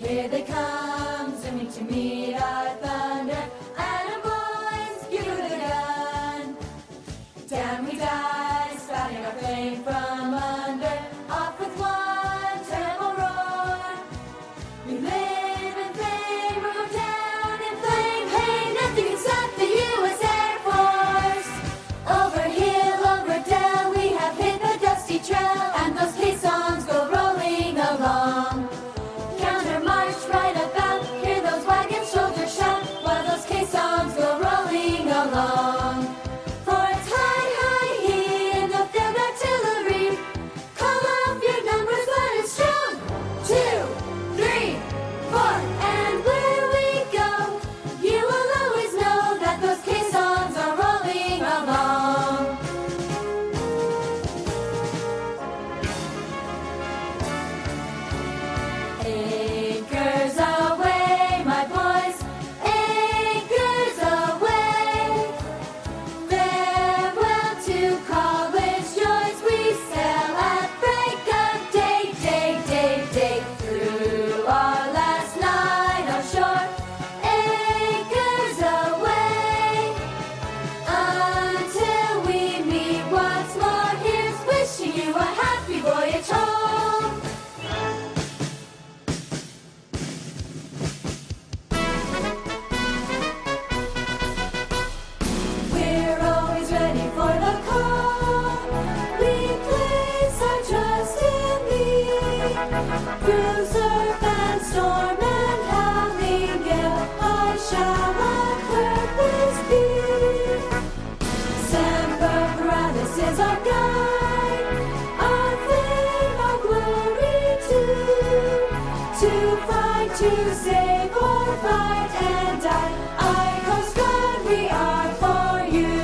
Here they come, zooming to meet our thunder. And boys, give it a gun. Down we die, spouting our flame from under. Off with one terrible roar. We live in flame, or go down in flame. Hey, nothing can stop the U.S. Air Force. Over hill, over dell, we have hit the dusty trail. And those caissons go rolling along. Counter march right about, hear those wagon soldiers shout. While those caissons go rolling along. For it's high, high here in the field artillery. Call off your numbers, but it's strong. 2, 3, 4, and where we go, you will always know that those caissons are rolling along. Anchors away, my boys, anchors away. Farewell to college joys, we sail at break of day, day, day, day. Through our last night on shore, anchors away. Until we meet once more, here's wishing you a happy voyage home. We're always ready for the call. We place our trust in thee. Through surf and storm and howling gale, I shall our purpose be. Semper Paratus is our guide, our fame, our glory too. To fight, to save, or fight and die, I Coast Guard, we are for you.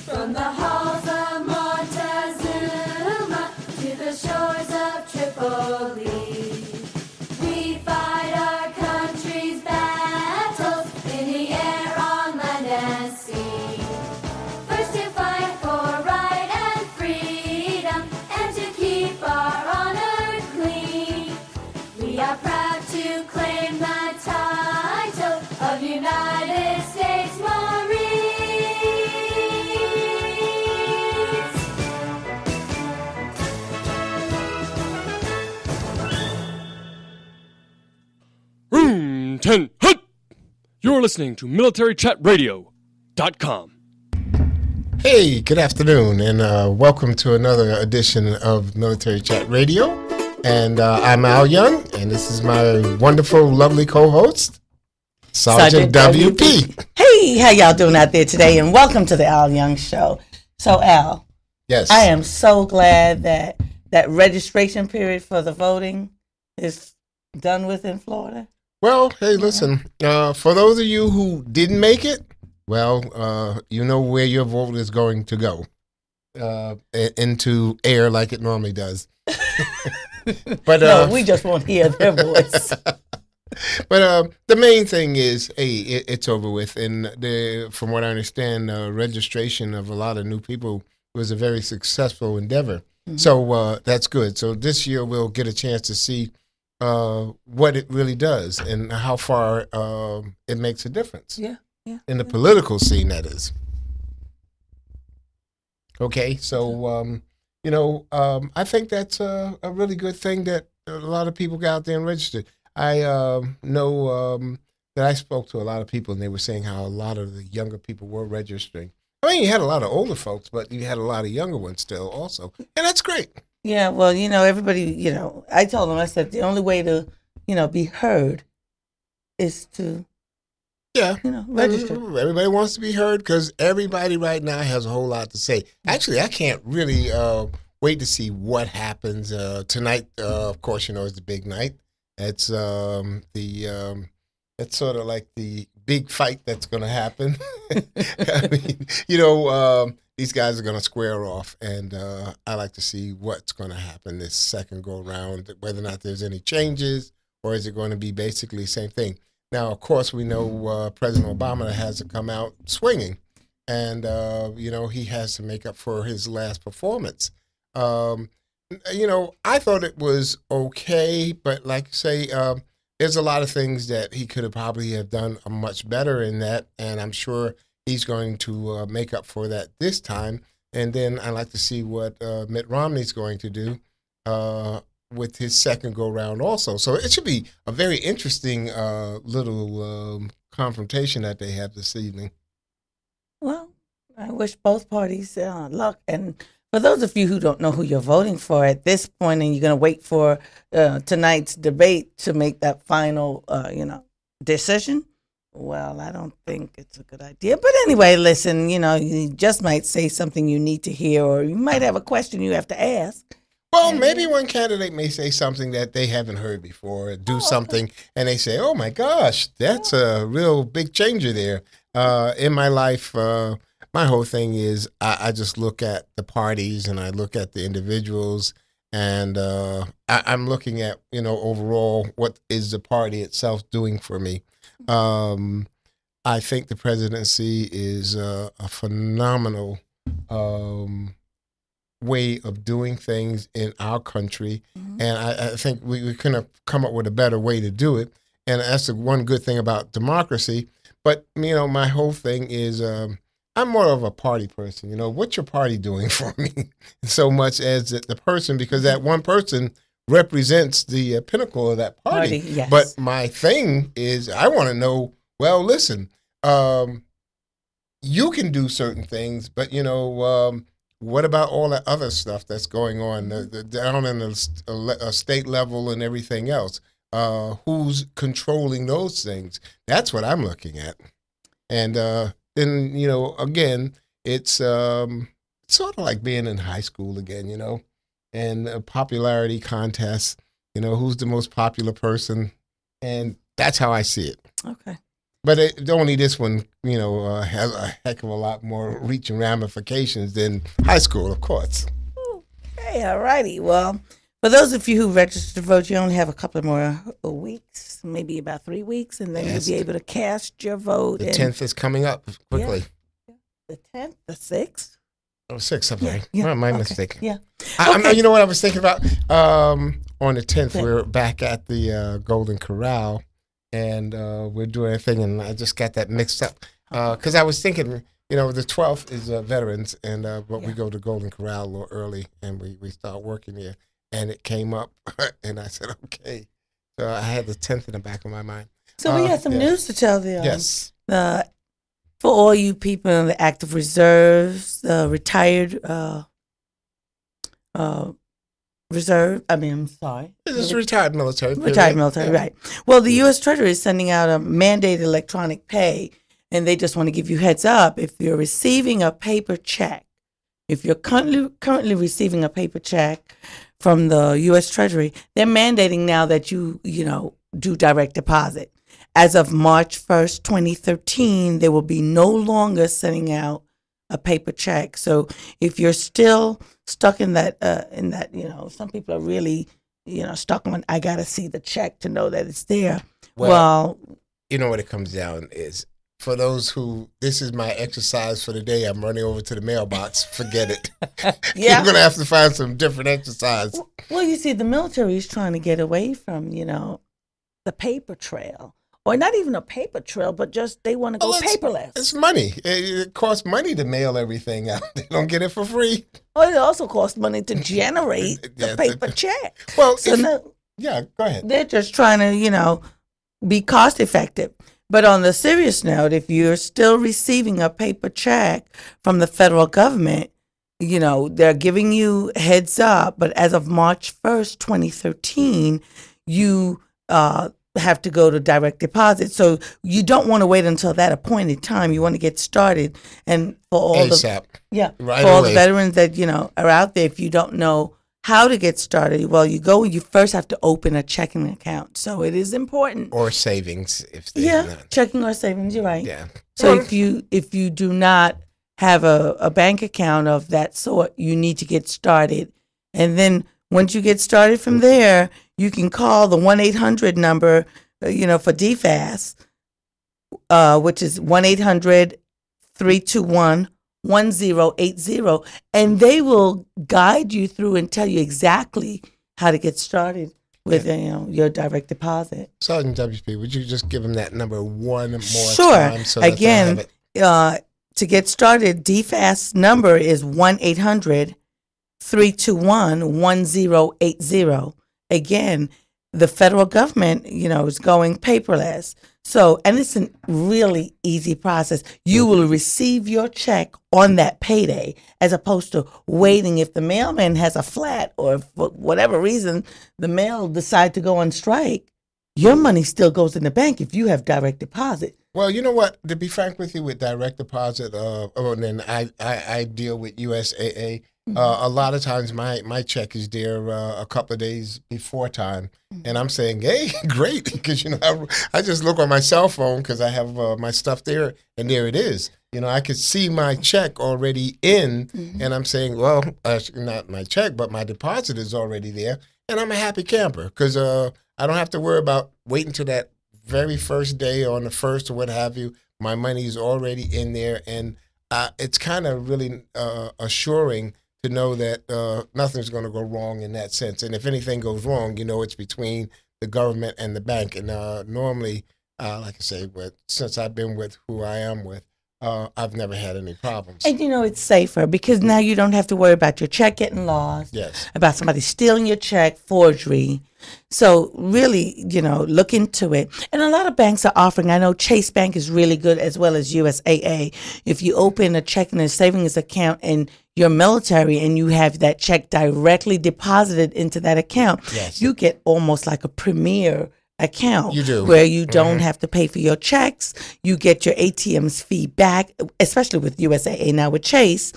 From the halls of Montezuma to the shores of Tripoli, we fight our country's battles in the air, on land and sea. First to fight for right and freedom, and to keep our honor clean. We are proud to claim the title of United States Marines. Room 10 Hut! You're listening to MilitaryChatRadio.com. Hey, good afternoon, and welcome to another edition of Military Chat Radio. And I'm Al Young, and this is my wonderful, lovely co-host, Sergeant WP. Hey, how y'all doing out there today? And welcome to the Al Young Show. So, Al, Yes. I am so glad that that registration period for the voting is done with in Florida. Well, hey, listen, for those of you who didn't make it, well, you know where your vote is going to go, into air like it normally does. But No, we just won't hear their voice. But the main thing is, hey, it's over with. And from what I understand, registration of a lot of new people was a very successful endeavor. Mm-hmm. So that's good. So this year we'll get a chance to see what it really does and how far it makes a difference. Yeah. In the political scene, that is. Okay, so, I think that's a really good thing that a lot of people got out there and registered. I know that I spoke to a lot of people, and they were saying how a lot of the younger people were registering. I mean, you had a lot of older folks, but you had a lot of younger ones still also, and that's great. Yeah, well, everybody, I told them, I said, the only way to, be heard is to, register. Everybody wants to be heard because everybody right now has a whole lot to say. Actually, I can't really wait to see what happens tonight. Of course, is the big night. It's it's sort of like the big fight that's going to happen. I mean, these guys are going to square off, and I like to see what's going to happen this second go around, whether or not there's any changes, or is it going to be basically the same thing. Now, of course, we know President Obama has to come out swinging, and, he has to make up for his last performance. I thought it was okay, but like say, there's a lot of things that he could have probably have done much better in that, and I'm sure he's going to make up for that this time. And then I like to see what Mitt Romney's going to do with his second go round also. So it should be a very interesting little confrontation that they have this evening. Well, I wish both parties luck. And for those of you who don't know who you're voting for at this point, and you're going to wait for tonight's debate to make that final, decision, well, I don't think it's a good idea. But anyway, listen, you just might say something you need to hear, or you might have a question you have to ask. Well, maybe one candidate may say something that they haven't heard before, do something, and they say, oh, my gosh, that's a real big changer there. In my life, my whole thing is I just look at the parties and I look at the individuals, and I'm looking at, overall, what is the party itself doing for me. I think the presidency is a phenomenal way of doing things in our country, and I think we couldn't have come up with a better way to do it. And that's the one good thing about democracy. But my whole thing is I'm more of a party person. What's your party doing for me? So much as the person, because that one person represents the pinnacle of that party. Yes. But my thing is I want to know, well, listen, you can do certain things, but, what about all that other stuff that's going on down in the state level and everything else? Who's controlling those things? That's what I'm looking at. And then, again, it's sort of like being in high school again, and a popularity contest, who's the most popular person. And that's how I see it. Okay. But only this one, has a heck of a lot more reach and ramifications than high school, of course. Okay, all righty. Well, for those of you who registered to vote, you only have a couple more weeks, maybe about 3 weeks, and then you'll be able to cast your vote. The 10th is coming up quickly. Yeah. The 10th, the 6th? Oh, 6th, I'm sorry. Yeah. My mistake. Yeah. You know what I was thinking about? On the 10th, we're back at the Golden Corral. And we're doing a thing, and I just got that mixed up because I was thinking, the 12th is veterans, and but we go to Golden Corral a little early, and we start working there, and it came up, and I said, okay. So I had the 10th in the back of my mind. So we got some news to tell them. Yes. For all you people in the active reserves, the retired reserve. I'm sorry. It's retired military. Retired military, right. Well, the U.S. Treasury is sending out a mandated electronic pay, and they just want to give you heads up. If you're receiving a paper check, if you're currently receiving a paper check from the U.S. Treasury, they're mandating now that you do direct deposit. As of March 1st, 2013, they will be no longer sending out a paper check. So if you're still stuck in that, some people are really, stuck on, I got to see the check to know that it's there. Well, you know what it comes down is, for those who, this is my exercise for the day, I'm running over to the mailbox, forget it. Yeah. You're going to have to find some different exercise. Well, you see, the military is trying to get away from, the paper trail. Or not even a paper trail, but just they want to go paperless. It's money. It costs money to mail everything out. They don't get it for free. Well, it also costs money to generate the paper check. Well, so go ahead. They're just trying to, be cost effective. But on the serious note, if you're still receiving a paper check from the federal government, they're giving you heads up. But as of March 1st, 2013, you have to go to direct deposit. So you don't want to wait until that appointed time. You want to get started. And for all ASAP. For all the veterans that, are out there, if you don't know how to get started, well, you first have to open a checking account. So it is important. Or savings if they're not. Checking or savings, you're right. Yeah. So if you do not have a bank account of that sort, you need to get started. And then once you get started from there, you can call the 1-800 number, for DFAS, which is 1-800-321-1010. 1080, and they will guide you through and tell you exactly how to get started with your direct deposit. Sergeant WP, would you just give them that number one more Sure. time? So that they'll have Again, it? to get started, DFAST number is 1-800-321-1080. Again, the federal government, is going paperless. So, and it's a really easy process. You will receive your check on that payday as opposed to waiting. If the mailman has a flat or for whatever reason, the mail decide to go on strike, your money still goes in the bank if you have direct deposit. Well, you know what? To be frank with you, with direct deposit, and then I deal with USAA. A lot of times my check is there a couple of days before time, and I'm saying, hey, great, because I just look on my cell phone because I have my stuff there, and there it is. I could see my check already in, and I'm saying, well, not my check, but my deposit is already there, and I'm a happy camper because I don't have to worry about waiting to that very first day on the first or what have you. My money is already in there, and it's kind of really assuring to know that nothing's going to go wrong in that sense. And if anything goes wrong, it's between the government and the bank. And normally, like I say, since I've been with who I am with, I've never had any problems. And it's safer because now you don't have to worry about your check getting lost, Yes. about somebody stealing your check, forgery. So really, look into it. And a lot of banks are offering, I know Chase Bank is really good as well as USAA. If you open a checking and savings account in your military and you have that check directly deposited into that account, Yes. you get almost like a premier account. You do. Where you don't have to pay for your checks. You get your ATM's fee back, especially with USAA. Now with Chase,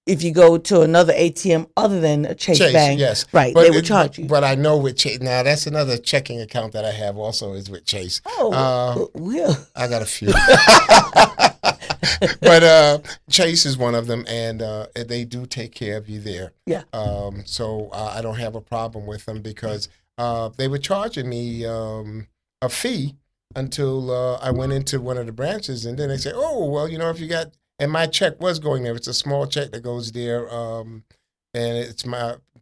if you go to another ATM other than a Chase Bank, yes. right, But they would charge you. But I know with Chase, now that's another checking account that I have also is with Chase. Oh, well. I got a few. But Chase is one of them, and they do take care of you there. Yeah. So I don't have a problem with them because they were charging me a fee until I went into one of the branches, and then they said, oh, well, if you got, and my check was going there. It's a small check that goes there, and it's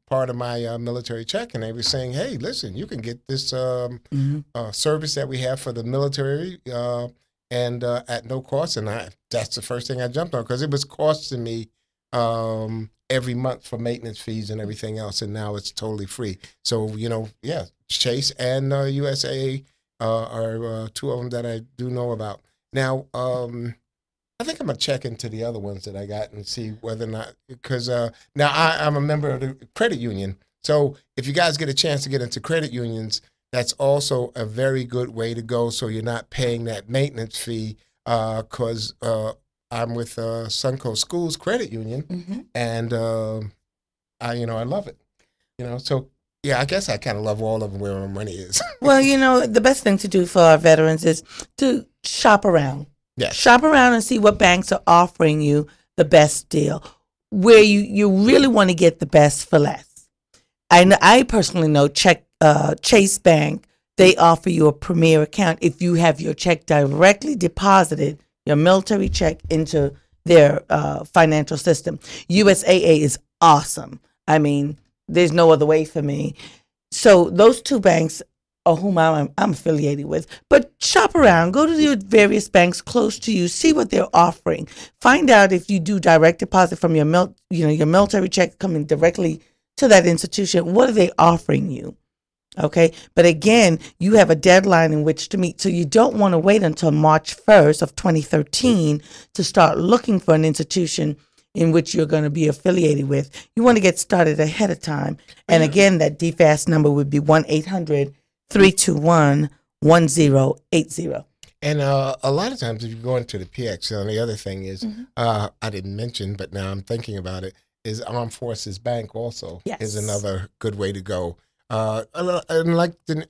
part of my military check. And they were saying, hey, listen, you can get this service that we have for the military and at no cost. And that's the first thing I jumped on because it was costing me every month for maintenance fees and everything else. And now it's totally free. So, Chase and USA are two of them that I do know about. Now, I think I'm going to check into the other ones that I got and see whether or not, because now I'm a member of the credit union. So if you guys get a chance to get into credit unions, that's also a very good way to go. So you're not paying that maintenance fee because I'm with Suncoast Schools Credit Union, and I love it. So yeah, I guess I kind of love all of them where my money is. Well, the best thing to do for our veterans is to shop around. Yes. Shop around and see what banks are offering you the best deal, where you really want to get the best for less. I personally know Chase Bank, they offer you a premier account if you have your check directly deposited, your military check, into their financial system. USAA is awesome. I mean, there's no other way for me. So those two banks are whom I'm affiliated with. But shop around, go to your various banks close to you, see what they're offering. Find out if you do direct deposit from your military check coming directly to that institution. What are they offering you? Okay, but again, you have a deadline in which to meet, so you don't want to wait until March 1st of 2013 to start looking for an institution in which you're going to be affiliated with. You want to get started ahead of time. And again, that DFAST number would be 1-800-321-1080. And a lot of times if you go into the PX, the other thing is, I didn't mention, but now I'm thinking about it, is Armed Forces Bank also is another good way to go. And like the,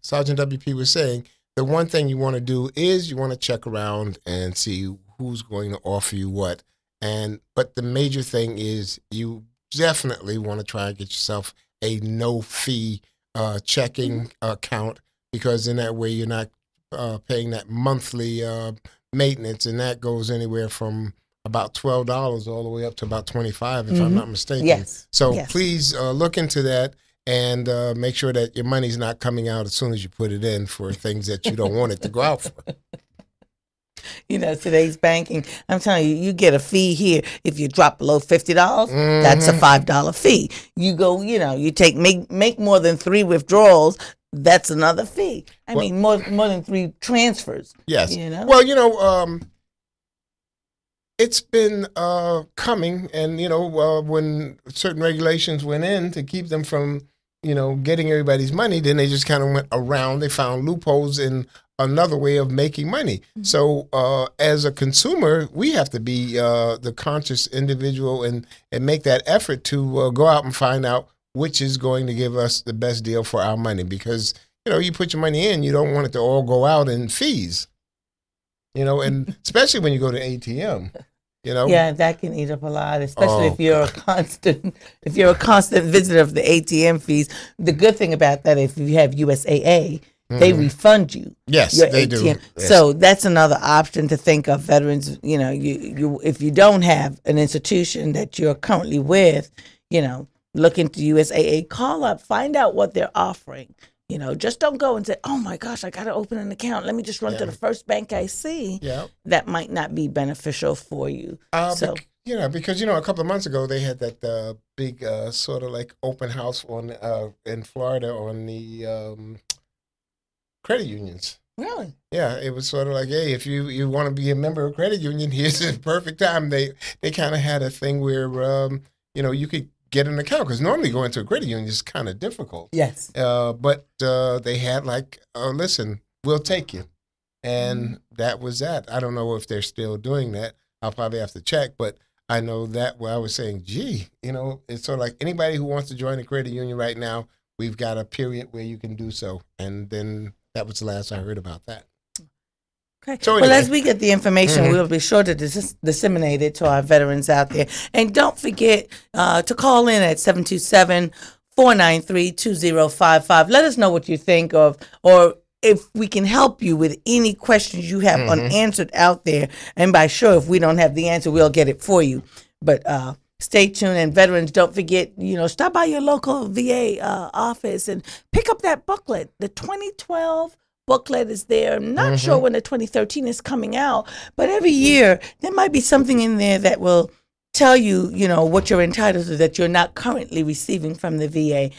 Sergeant WP was saying, the one thing you want to do is you want to check around and see who's going to offer you what. But the major thing is you definitely want to try and get yourself a no-fee checking account, because in that way you're not paying that monthly maintenance, and that goes anywhere from about $12 all the way up to about $25, if I'm not mistaken. Yes. So Yes. please look into that and make sure that your money's not coming out as soon as you put it in for things that you don't want it to go out for. You know, today's banking, I'm telling you, you get a fee here. If you drop below $50, that's a $5 fee. You go, you know, you make more than 3 withdrawals, that's another fee. I mean, more than 3 transfers. Yes. You know? Well, you know, it's been coming, and you know, when certain regulations went in to keep them from, you know, getting everybody's money, then they just kind of went around. They found loopholes in another way of making money. So as a consumer, we have to be the conscious individual and make that effort to go out and find out which is going to give us the best deal for our money. Because, you know, you put your money in, you don't want it to all go out in fees. You know, and especially when you go to ATM. You know? Yeah, that can eat up a lot, especially if you're a constant visitor of the ATM fees. The good thing about that, if you have USAA, they refund you. Yes, your they ATM. do. Yes. So that's another option to think of. Veterans, you know, you if you don't have an institution that you're currently with, you know, look into USAA, call up, find out what they're offering. You know, just don't go and say, oh my gosh, I got to open an account. Let me just run to the first bank I see. Yeah. That might not be beneficial for you. You know, because, you know, a couple of months ago, they had that big sort of like open house on in Florida on the credit unions. Really? Yeah, it was sort of like, hey, if you want to be a member of a credit union, here's the perfect time. They kind of had a thing where, you know, you could get an account, because normally going to a credit union is kind of difficult. Yes. But they had like, listen, we'll take you. And that was that. I don't know if they're still doing that. I'll probably have to check, but I know that where I was saying, gee, you know, it's sort of like anybody who wants to join a credit union right now, we've got a period where you can do so. And then that was the last I heard about that. Okay. So well, anyway. as we get the information, we'll be sure to disseminate it to our veterans out there. And don't forget to call in at 727-493-2055. Let us know what you think of, or if we can help you with any questions you have unanswered out there. And by sure, if we don't have the answer, we'll get it for you. But stay tuned. And veterans, don't forget, you know, stop by your local VA office and pick up that booklet. The 2012 booklet is there. I'm not sure when the 2013 is coming out, but every year there might be something in there that will tell you, you know, what you're entitled to that you're not currently receiving from the VA.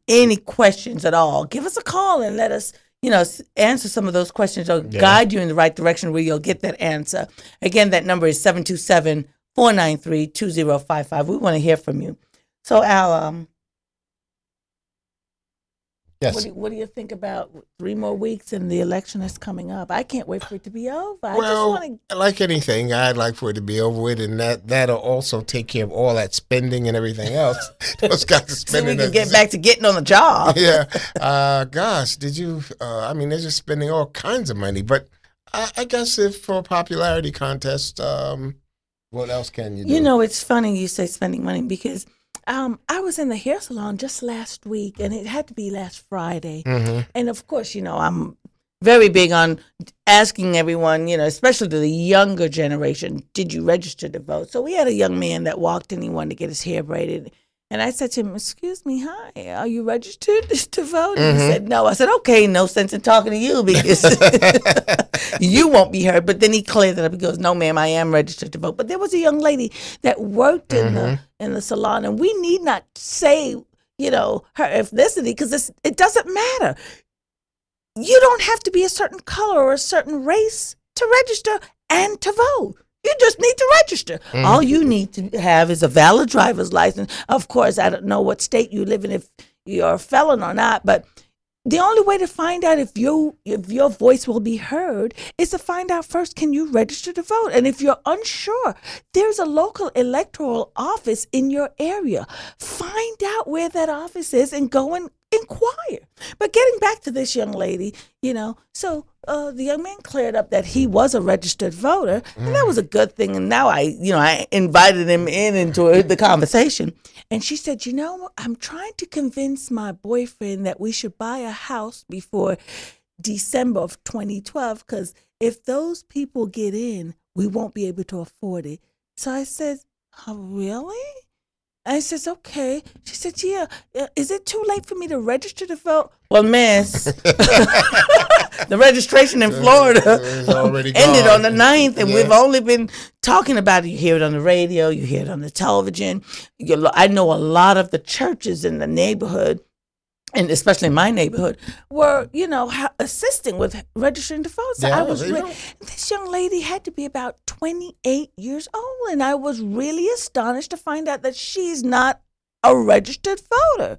Any questions at all, give us a call and let us, you know, answer some of those questions or guide you in the right direction where you'll get that answer. Again, that number is 727-493-2055. We want to hear from you. So, Al, Yes. what do you think about 3 more weeks and the election is coming up? I can't wait for it to be over. Well, I just want like anything, I'd like for it to be over with, and that'll also take care of all that spending and everything else. Those guys are so we spending. can get back to getting on the job. Yeah. Gosh, did you? I mean, they're just spending all kinds of money. But I guess if for a popularity contest, what else can you do? You know, it's funny you say spending money because I was in the hair salon just last week, and it had to be last Friday. And of course, you know, I'm very big on asking everyone, you know, especially to the younger generation, did you register to vote? So we had a young man that walked in, he wanted to get his hair braided. And I said to him, excuse me, hi, are you registered to vote? And he said, no. I said, okay, no sense in talking to you because you won't be heard. But then he cleared it up. He goes, no, ma'am, I am registered to vote. But there was a young lady that worked in the salon, and we need not say, you know, her ethnicity because it doesn't matter. You don't have to be a certain color or a certain race to register and to vote. You just need to register. All you need to have is a valid driver's license. Of course, I don't know what state you live in, if you're a felon or not, but the only way to find out if your voice will be heard is to find out first, can you register to vote? And if you're unsure, there's a local electoral office in your area. Find out where that office is and go and inquire. But getting back to this young lady, you know, so the young man cleared up that he was a registered voter, and that was a good thing. And now I invited him into the conversation. And she said, you know, I'm trying to convince my boyfriend that we should buy a house before December of 2012 because if those people get in, we won't be able to afford it. So I said, oh, really? I says, okay. She said, yeah. Is it too late for me to register to vote? Well, miss, the registration in Florida It's already ended gone. on the 9th, and Yeah. we've only been talking about it. You hear it on the radio, you hear it on the television. I know a lot of the churches in the neighborhood, and especially in my neighborhood, were, assisting with registering to vote. So Yeah, I was they don't. this young lady had to be about 28 years old, and I was really astonished to find out that she's not a registered voter.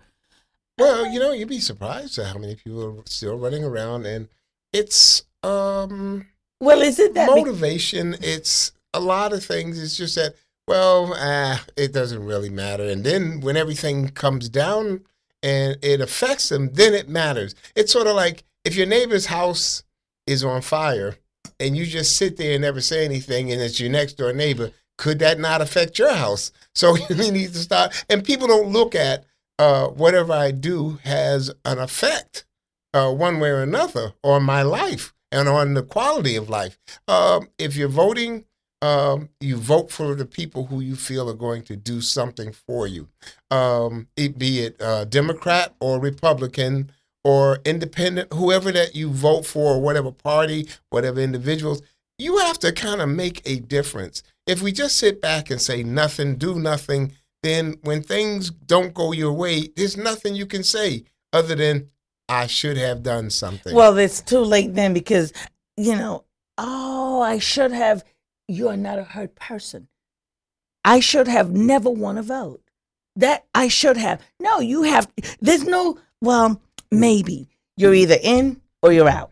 Well, you'd be surprised at how many people are still running around, and it's Well, is it that motivation. It's a lot of things. It's just that, well, it doesn't really matter. And then when everything comes down and it affects them, then it matters. It's sort of like if your neighbor's house is on fire and you just sit there and never say anything, and it's your next door neighbor, could that not affect your house? So you need to start. And people don't look at whatever I do has an effect one way or another on my life and on the quality of life. If you're voting, you vote for the people who you feel are going to do something for you, be it Democrat or Republican or independent, whoever that you vote for, or whatever party, whatever individuals. You have to kind of make a difference. If we just sit back and say nothing, do nothing, then when things don't go your way, there's nothing you can say other than, I should have done something. Well, it's too late then because, I should have. You are not a hurt person. I should have never won a vote. That I should have. No, you have. There's no, maybe. You're either in or you're out.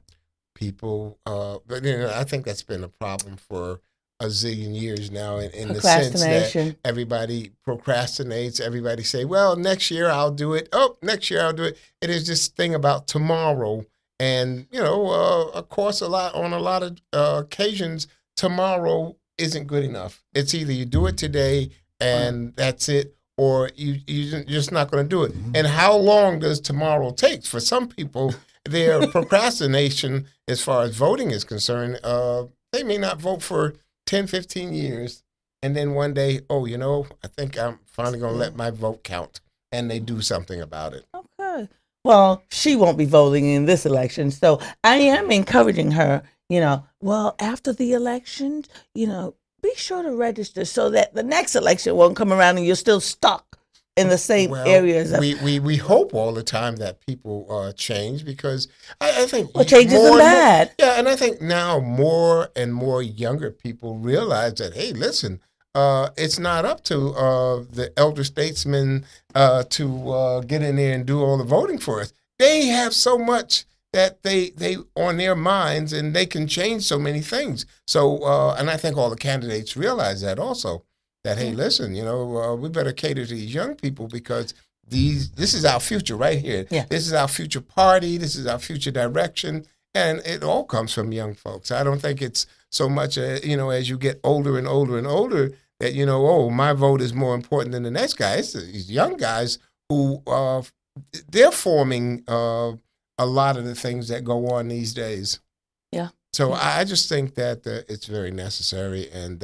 People, but I think that's been a problem for a zillion years now in the sense that everybody procrastinates. Everybody say, well, next year I'll do it. Oh, next year I'll do it. It is this thing about tomorrow. And, of course, on a lot of occasions, tomorrow isn't good enough. It's either you do it today and that's it, or you're just not going to do it. And how long does tomorrow take? For some people, their procrastination as far as voting is concerned, they may not vote for 10, 15 years, and then one day, I think I'm finally going to let my vote count, and they do something about it. Okay. Well, she won't be voting in this election, so I am encouraging her, after the election, be sure to register so that the next election won't come around and you're still stuck in the same areas. We hope all the time that people change, because I think change isn't bad. Yeah, and I think now more and more younger people realize that, hey, listen, it's not up to the elder statesmen to get in there and do all the voting for us. They have so much that they on their minds, and they can change so many things. So, and I think all the candidates realize that also. That, hey, listen, we better cater to these young people, because this is our future right here. Yeah. This is our future party. This is our future direction. And it all comes from young folks. I don't think it's so much, as you get older and older and older that, my vote is more important than the next guy. It's these young guys who, they're forming a lot of the things that go on these days. Yeah. So I just think that it's very necessary. And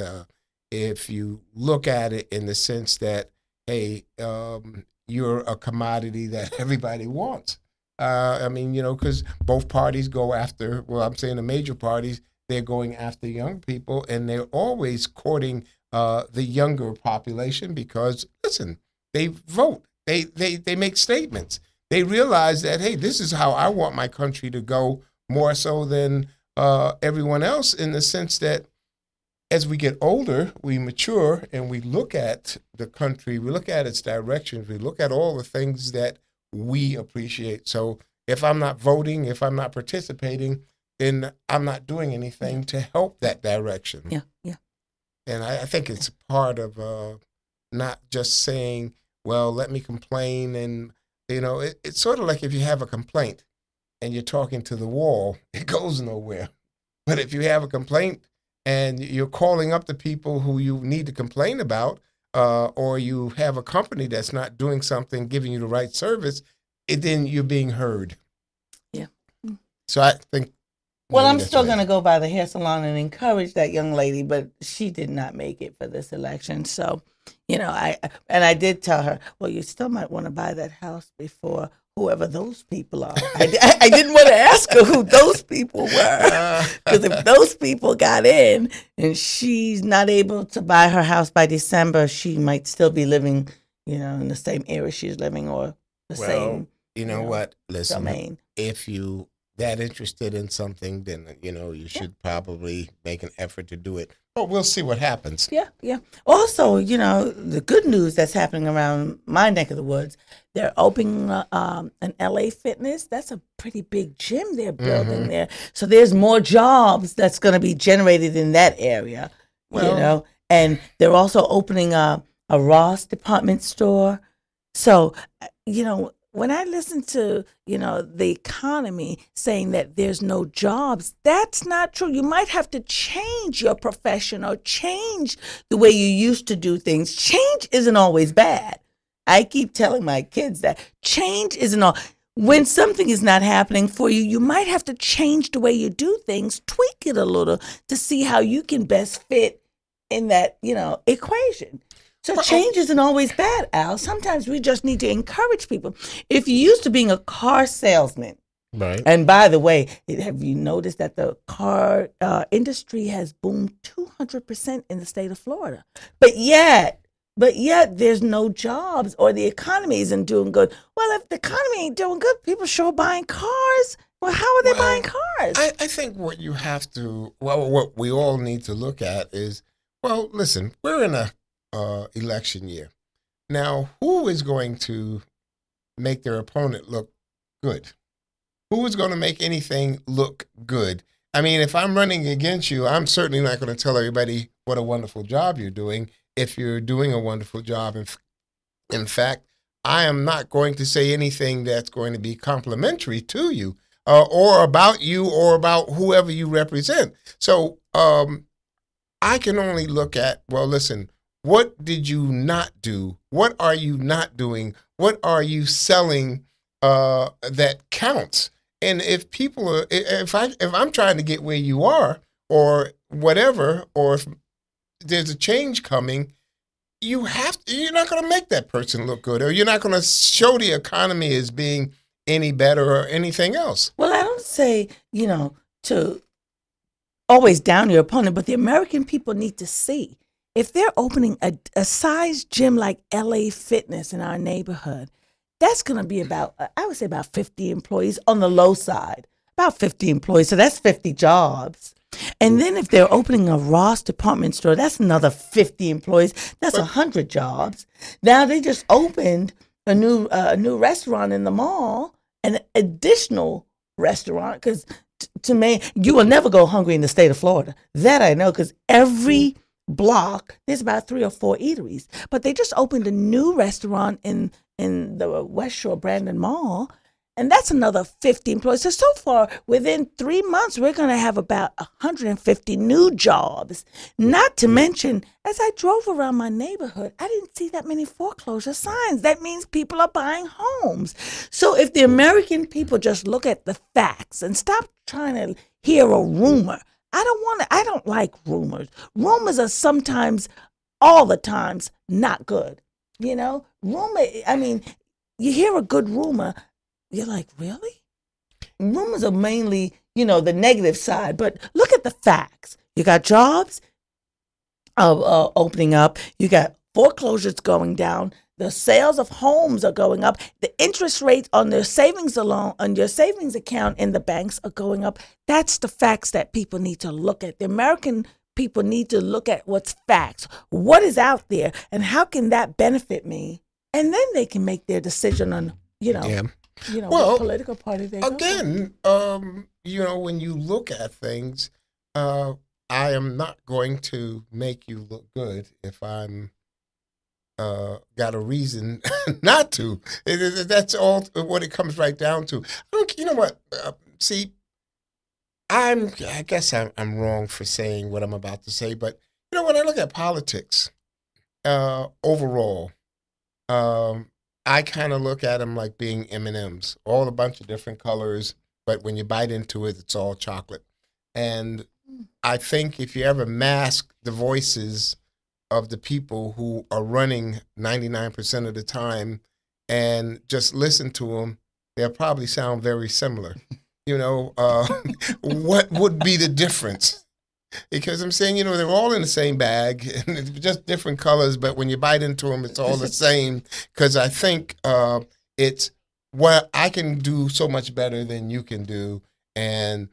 if you look at it in the sense that, hey, you're a commodity that everybody wants. Because both parties go after, I'm saying the major parties, they're going after young people, and they're always courting the younger population because, listen, they vote. They make statements. They realize that, hey, this is how I want my country to go, more so than everyone else, in the sense that as we get older, we mature, and we look at the country, we look at its directions, we look at all the things that we appreciate. So if I'm not voting, if I'm not participating, then I'm not doing anything to help that direction. Yeah, yeah. And I think it's part of not just saying, well, let me complain. And, it's sort of like if you have a complaint and you're talking to the wall, it goes nowhere. But if you have a complaint and you're calling up the people who you need to complain about, or you have a company that's not doing something, giving you the right service, then you're being heard. Yeah. So I think Well, maybe I'm that's still right. going to go by the hair salon and encourage that young lady, but she did not make it for this election. So, I did tell her, well, you still might want to buy that house before whoever those people are. I didn't want to ask her who those people were, because if those people got in and she's not able to buy her house by December, she might still be living, in the same area she's living or the Well, same you know what? Listen, domain. if you that interested in something, then you should probably make an effort to do it. But we'll see what happens. Yeah, yeah. Also, the good news that's happening around my neck of the woods, they're opening an LA Fitness. That's a pretty big gym they're building there. So there's more jobs that's going to be generated in that area, Well- And they're also opening a Ross department store. So, when I listen to, the economy saying that there's no jobs, that's not true. You might have to change your profession or change the way you used to do things. Change isn't always bad. I keep telling my kids that change isn't all. When something is not happening for you, you might have to change the way you do things, tweak it a little to see how you can best fit in that, equation. So change isn't always bad, Al. Sometimes we just need to encourage people. If you're used to being a car salesman, Right. and by the way, have you noticed that the car industry has boomed 200% in the state of Florida? But yet there's no jobs or the economy isn't doing good. Well, if the economy ain't doing good, people sure buying cars. Well, how are they buying cars? I think what you have to, what we all need to look at is, well, listen, we're in a election year. Now, who is going to make their opponent look good? Who is going to make anything look good? I mean, if I'm running against you, I'm certainly not going to tell everybody what a wonderful job you're doing if you're doing a wonderful job. In fact, I am not going to say anything that's going to be complimentary to you or about you or about whoever you represent. So I can only look at, well, listen, what did you not do? What are you not doing? What are you selling that counts? And if people are, if I'm trying to get where you are or whatever, or if there's a change coming, you're not going to make that person look good, or you're not going to show the economy as being any better or anything else. Well, I don't say, to always down your opponent, but the American people need to see if they're opening a size gym like LA Fitness in our neighborhood, that's going to be about, I would say about 50 employees on the low side, about 50 employees. So that's 50 jobs. And then if they're opening a Ross department store, that's another 50 employees. That's 100 jobs. Now they just opened a new restaurant in the mall, an additional restaurant, because to me, you will never go hungry in the state of Florida. That I know, because every block there's about 3 or 4 eateries. But they just opened a new restaurant in the West Shore Brandon Mall, and that's another 50 employees. So far, within 3 months, we're going to have about 150 new jobs. Not to mention, as I drove around my neighborhood, I didn't see that many foreclosure signs. That means people are buying homes. So if the American people just look at the facts and stop trying to hear a rumor, I don't like rumors. Rumors are sometimes, all the times, not good. Rumor, I mean, you hear a good rumor, you're like, really? Rumors are mainly, the negative side, but look at the facts. You got jobs opening up. You got foreclosures going down. The sales of homes are going up. The interest rates on their savings on your savings account in the banks are going up. That's the facts that people need to look at. The American people need to look at what's facts, what is out there, and how can that benefit me? And then they can make their decision on, what political party they go for. Again, when you look at things, I am not going to make you look good if I'm got a reason not to. That's all what it comes right down to. You know what? See, I guess I'm wrong for saying what I'm about to say, but when I look at politics overall, I kind of look at them like being M&Ms, all a bunch of different colors, but when you bite into it, it's all chocolate. And I think if you ever mask the voices of the people who are running 99% of the time and just listen to them, they'll probably sound very similar. What would be the difference? Because I'm saying, they're all in the same bag, and it's just different colors, but when you bite into them, it's all the same. Because I think it's what I can do so much better than you can do. And,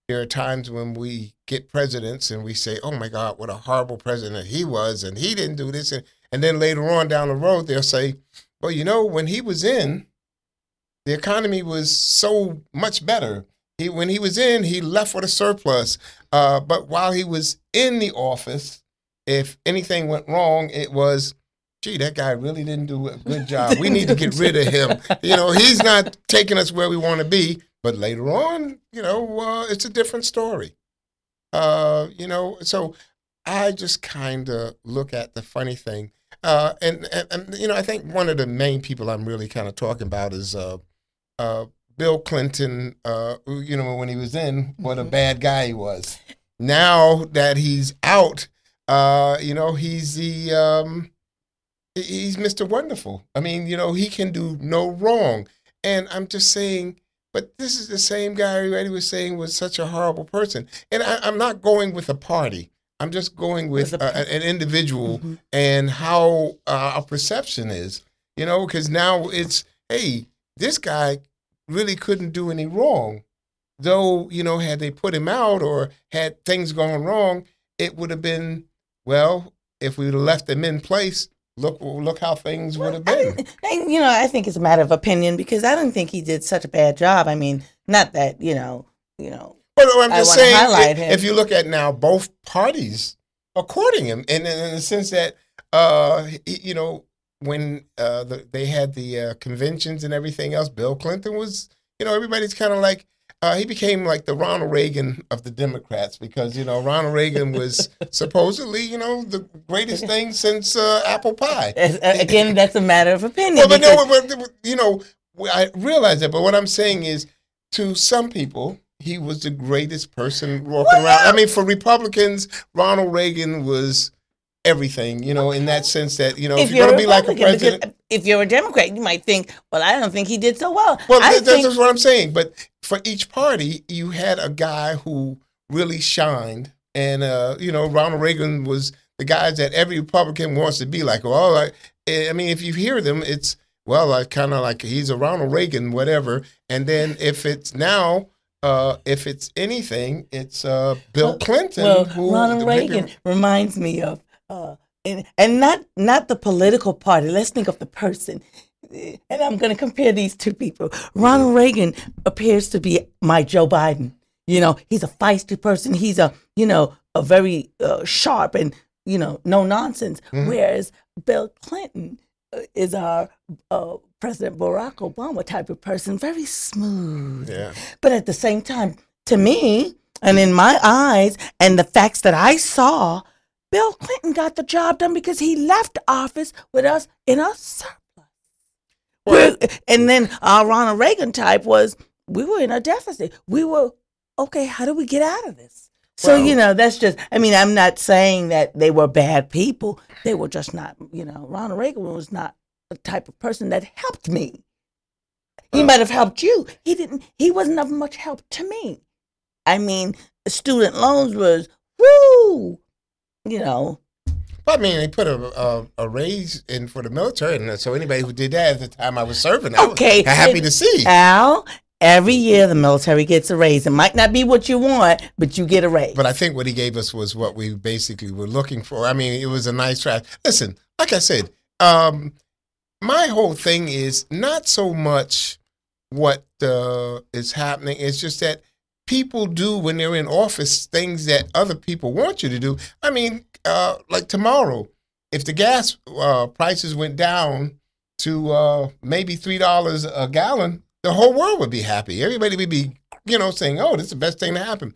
there are times when we get presidents and we say, oh, my God, what a horrible president he was, and he didn't do this. And then later on down the road, they'll say, well, when he was in, the economy was so much better. When he was in, he left with a surplus. But while he was in the office, if anything went wrong, it was, gee, that guy really didn't do a good job. We need to get rid of him. He's not taking us where we want to be. But later on, it's a different story. So I just kind of look at the funny thing. And I think one of the main people I'm really kind of talking about is Bill Clinton, when he was in, what a bad guy he was. Now that he's out, he's he's Mr. Wonderful. I mean, he can do no wrong. And I'm just saying, but this is the same guy everybody was saying was such a horrible person. And I'm not going with a party. I'm just going with an individual and how our perception is, because now it's, hey, this guy really couldn't do any wrong. Though, had they put him out or had things gone wrong, it would have been, well, if we would have left him in place, look how things would have been. I think it's a matter of opinion because I don't think he did such a bad job. I mean, not that, But I'm just saying, highlight him. If you look at now, both parties are courting him in the sense that, when they had the conventions and everything else, Bill Clinton was, everybody's kind of like, he became like the Ronald Reagan of the Democrats because, Ronald Reagan was supposedly, the greatest thing since apple pie. Again, that's a matter of opinion. I realize that. But what I'm saying is, to some people, he was the greatest person walking around. I mean, for Republicans, Ronald Reagan was everything, in that sense that, if you're going to be like a president. If you're a Democrat, you might think, well, I don't think he did so well. Well, that's what I'm saying. But for each party, you had a guy who really shined. And, Ronald Reagan was the guys that every Republican wants to be like. Well, I mean, if you hear them, it's, well, I kind of like he's a Ronald Reagan, whatever. And then if it's now, if it's anything, it's Bill Clinton. Well, Ronald Reagan reminds me of, and not the political party. Let's think of the person. And I'm going to compare these two people. Ronald Reagan appears to be my Joe Biden. He's a feisty person. He's a very sharp and, no nonsense. Mm-hmm. Whereas Bill Clinton is our President Barack Obama type of person, very smooth. Yeah. But at the same time, to me, and in my eyes, and the facts that I saw, Bill Clinton got the job done because he left office with us in a surplus. Well, and then our Ronald Reagan type was, we were in a deficit. We were, okay, how do we get out of this? So, that's just, I mean, I'm not saying that they were bad people. They were just not, Ronald Reagan was not the type of person that helped me. He might have helped you. He wasn't of much help to me. I mean, student loans was, woo, I mean, they put a raise in for the military, and so anybody who did that at the time I was serving, I was happy to see. Al, every year the military gets a raise. It might not be what you want, but you get a raise. But I think what he gave us was what we basically were looking for. I mean, it was a nice try. Listen, like I said, my whole thing is not so much what is happening. It's just that people do when they're in office things that other people want you to do. I mean, like tomorrow, if the gas prices went down to maybe $3 a gallon, the whole world would be happy. Everybody would be, saying, oh, this is the best thing to happen.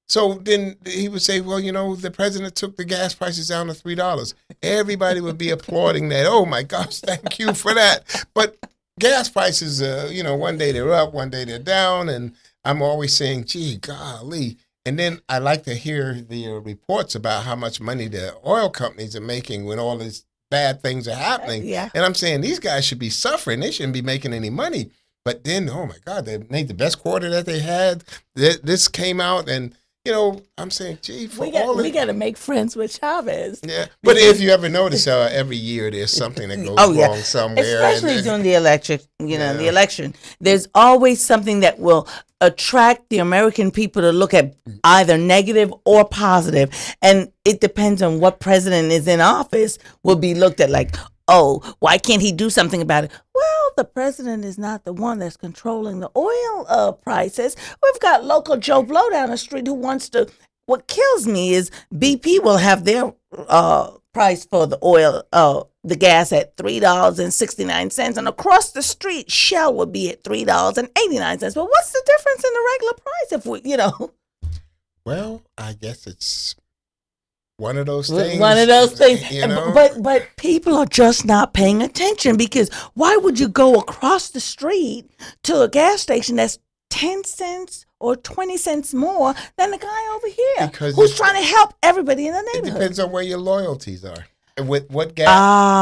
So then he would say, well, the president took the gas prices down to $3. Everybody would be applauding that. Oh, my gosh, thank you for that. But gas prices, one day they're up, one day they're down. And I'm always saying, gee, golly. And then I like to hear the reports about how much money the oil companies are making when all these bad things are happening. Yeah. And I'm saying these guys should be suffering. They shouldn't be making any money. But then, oh my God, they made the best quarter that they had. This came out, and I'm saying, gee, We got to make friends with Chavez. yeah. But if you ever notice, every year there's something that goes wrong somewhere, especially and, during the election. Yeah. The election. There's always something that will attract the American people to look at either negative or positive, and it depends on what president is in office. Will be looked at like, oh, why can't he do something about it? Well, the president is not the one that's controlling the oil prices. We've got local Joe Blow down the street who wants to. What kills me is BP will have their price for the oil, the gas at $3.69, and across the street, Shell would be at $3.89. But what's the difference in the regular price if we, well, I guess it's one of those things. One of those things. But people are just not paying attention, because why would you go across the street to a gas station that's 10 cents or 20 cents more than the guy over here Because who's trying to help everybody in the It neighborhood? depends on where your loyalties are. And with what gas,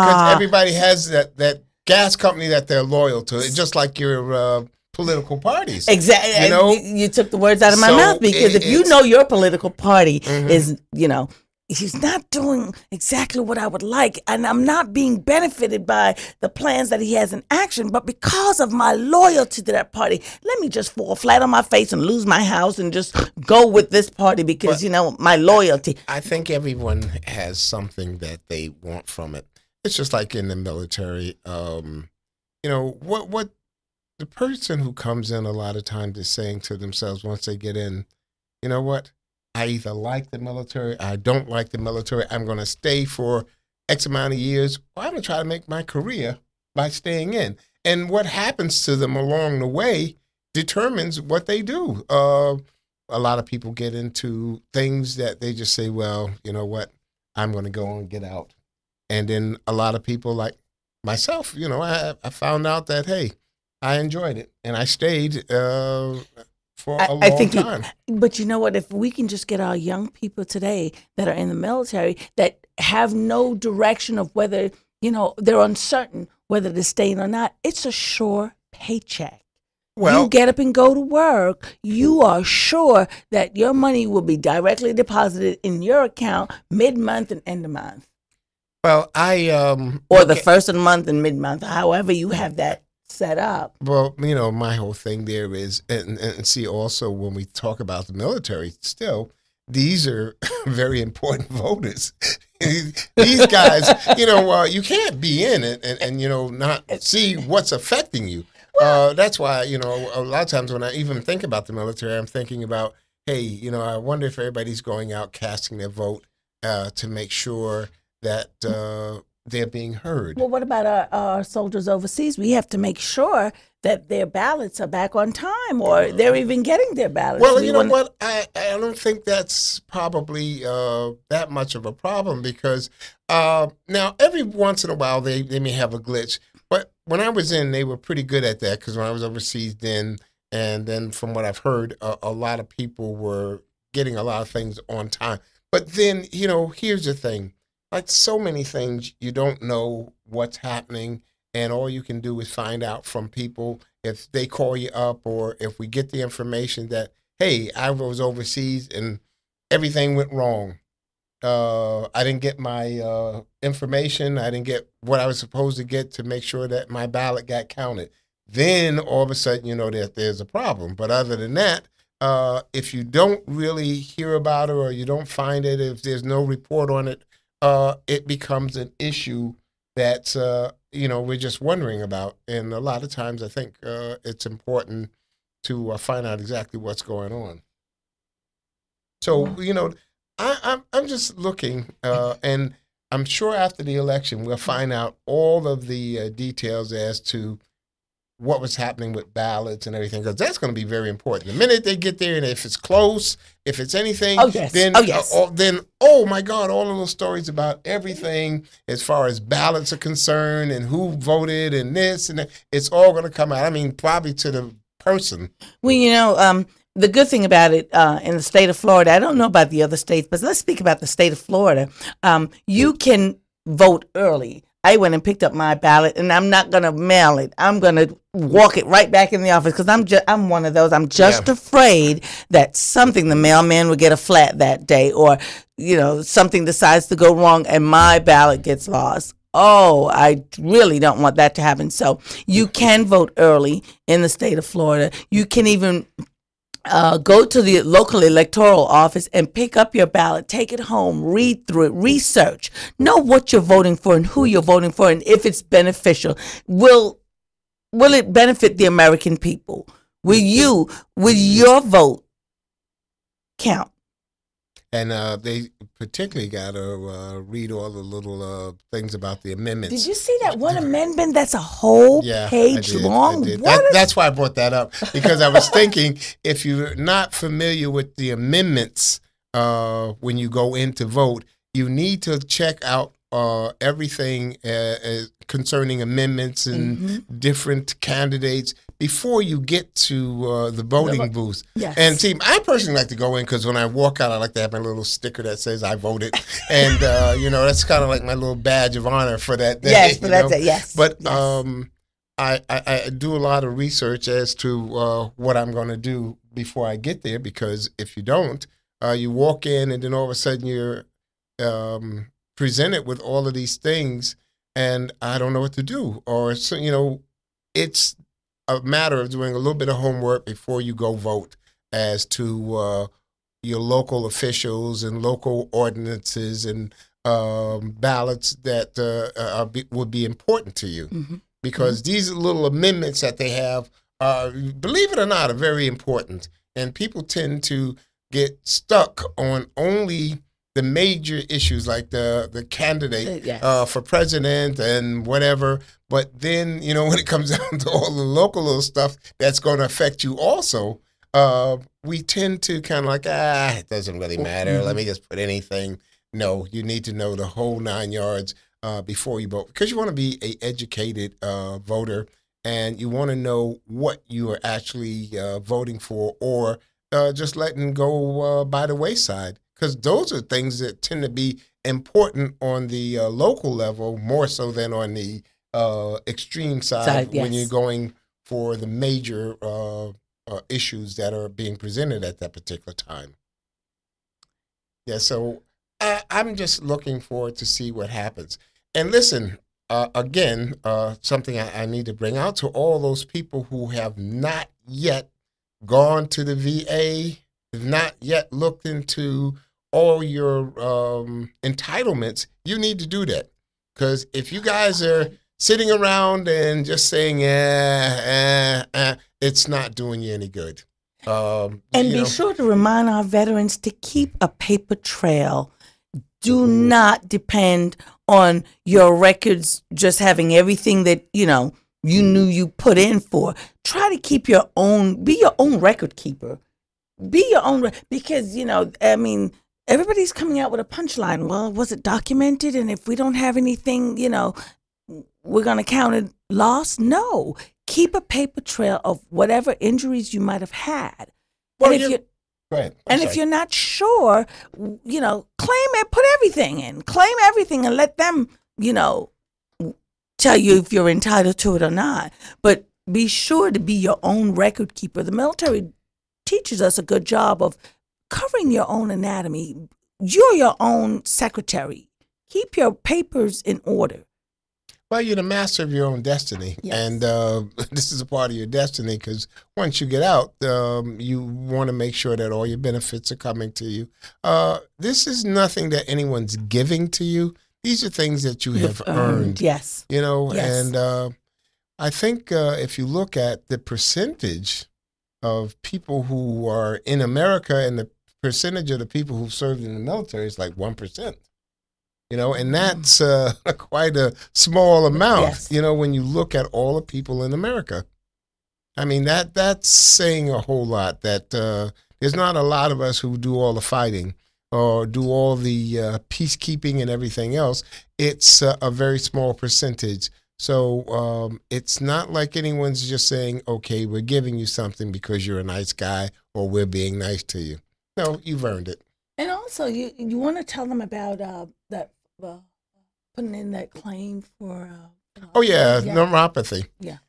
because everybody has that gas company that they're loyal to. It's just like your political parties. Exactly. You took the words out of my So mouth, because if you it's- know your political party is, he's not doing exactly what I would like, and I'm not being benefited by the plans that he has in action, but because of my loyalty to that party, let me just fall flat on my face and lose my house and just go with this party because, my loyalty. I think everyone has something that they want from it. It's just like in the military. What the person who comes in a lot of times is saying to themselves once they get in, you know what? I either like the military, I don't like the military. I'm going to stay for X amount of years, or I'm going to try to make my career by staying in. And what happens to them along the way determines what they do. A lot of people get into things that they just say, well, you know what, I'm going to go and get out. And then a lot of people like myself, I found out that, hey, I enjoyed it and I stayed for a long time. But you know what? If we can just get our young people today that are in the military that have no direction of whether, they're uncertain whether to stay in or not, it's a sure paycheck. Well, you get up and go to work, you are sure that your money will be directly deposited in your account mid-month and end of month. Well, or the first of the month and mid-month, however you have that set up. Well, my whole thing there is, and see, also when we talk about the military, still, these are very important voters. These guys, you can't be in it and not see what's affecting you. That's why, a lot of times when I even think about the military, I'm thinking about, hey, I wonder if everybody's going out casting their vote to make sure that they're being heard. Well, what about our soldiers overseas? We have to make sure that their ballots are back on time, or they're even getting their ballots. Well, you know what? I don't think that's probably that much of a problem, because now every once in a while they may have a glitch. But when I was in, they were pretty good at that, because when I was overseas then, and then from what I've heard, a lot of people were getting a lot of things on time. But then, here's the thing. Like so many things, you don't know what's happening, and all you can do is find out from people if they call you up, or if we get the information that, hey, I was overseas and everything went wrong. I didn't get my information. I didn't get what I was supposed to get to make sure that my ballot got counted. Then all of a sudden, that there's a problem. But other than that, if you don't really hear about it, or you don't find it, if there's no report on it, it becomes an issue that, we're just wondering about. And a lot of times I think it's important to find out exactly what's going on. So, I'm just looking, and I'm sure after the election, we'll find out all of the details as to what was happening with ballots and everything, because that's going to be very important. The minute they get there, and if it's close, if it's anything, then, then, oh my God, all of those stories about everything as far as ballots are concerned and who voted and this and that, it's all going to come out. I mean, probably to the person. Well, the good thing about it in the state of Florida, I don't know about the other states, but let's speak about the state of Florida. You can vote early. I went and picked up my ballot, and I'm not going to mail it. I'm going to walk it right back in the office because I'm one of those. I'm just afraid that the mailman will get a flat that day, or something decides to go wrong and my ballot gets lost. Oh, I really don't want that to happen. So you can vote early in the state of Florida. You can even go to the local electoral office and pick up your ballot, take it home, read through it, research, know what you're voting for and who you're voting for, and if it's beneficial. Will it benefit the American people? Will your vote count? And they particularly got to read all the little things about the amendments. Did you see that one amendment that's a whole page long? I did. That's why I brought that up, because I was thinking, if you're not familiar with the amendments when you go in to vote, you need to check out everything concerning amendments and different candidates before you get to the voting booth. Yes. And see, I personally like to go in because when I walk out, I like to have my little sticker that says I voted. And, that's kind of like my little badge of honor for that day. Yes, but that's it, yes. But yes. I do a lot of research as to what I'm going to do before I get there, because if you don't, you walk in and then all of a sudden you're presented with all of these things and I don't know what to do. Or, so, it's a matter of doing a little bit of homework before you go vote as to your local officials and local ordinances and ballots that would be important to you. Mm-hmm. Because these little amendments that they have, believe it or not, are very important. And people tend to get stuck on only the major issues, like the candidate for president and whatever. But then, when it comes down to all the local little stuff that's going to affect you also, we tend to kind of like, it doesn't really matter. Mm-hmm. Let me just put anything. No, you need to know the whole 9 yards before you vote, because you want to be an educated voter and you want to know what you are actually voting for, or just letting go by the wayside. Because those are things that tend to be important on the local level more so than on the extreme side when you're going for the major issues that are being presented at that particular time. Yeah, so I'm just looking forward to see what happens. And listen, again, something I need to bring out to all those people who have not yet gone to the VA, have not yet looked into all your entitlements, you need to do that. Because if you guys are sitting around and just saying, it's not doing you any good. And be sure to remind our veterans to keep a paper trail. Do not depend on your records just having everything that, you knew you put in for. Try to keep be your own record keeper. Be your own, because, everybody's coming out with a punchline. Well, was it documented? And if we don't have anything, we're going to count it lost? No. Keep a paper trail of whatever injuries you might have had. Well, and if you're not sure, claim it, put everything in. Claim everything and let them, tell you if you're entitled to it or not. But be sure to be your own record keeper. The military teaches us a good job of covering your own anatomy. You're your own secretary. Keep your papers in order. Well, you're the master of your own destiny. Yes. And this is a part of your destiny, because once you get out, you want to make sure that all your benefits are coming to you. This is nothing that anyone's giving to you. These are things that you have earned. Yes. Yes. And I think if you look at the percentage of people who are in America and the percentage of the people who served in the military is like 1%. And that's quite a small amount, yes. When you look at all the people in America. I mean, that's saying a whole lot, that there's not a lot of us who do all the fighting or do all the peacekeeping and everything else. It's a very small percentage. So it's not like anyone's just saying, okay, we're giving you something because you're a nice guy or we're being nice to you. No, you've earned it. And also, you want to tell them about that putting in that claim for. Oh, yeah, neuropathy. Yeah.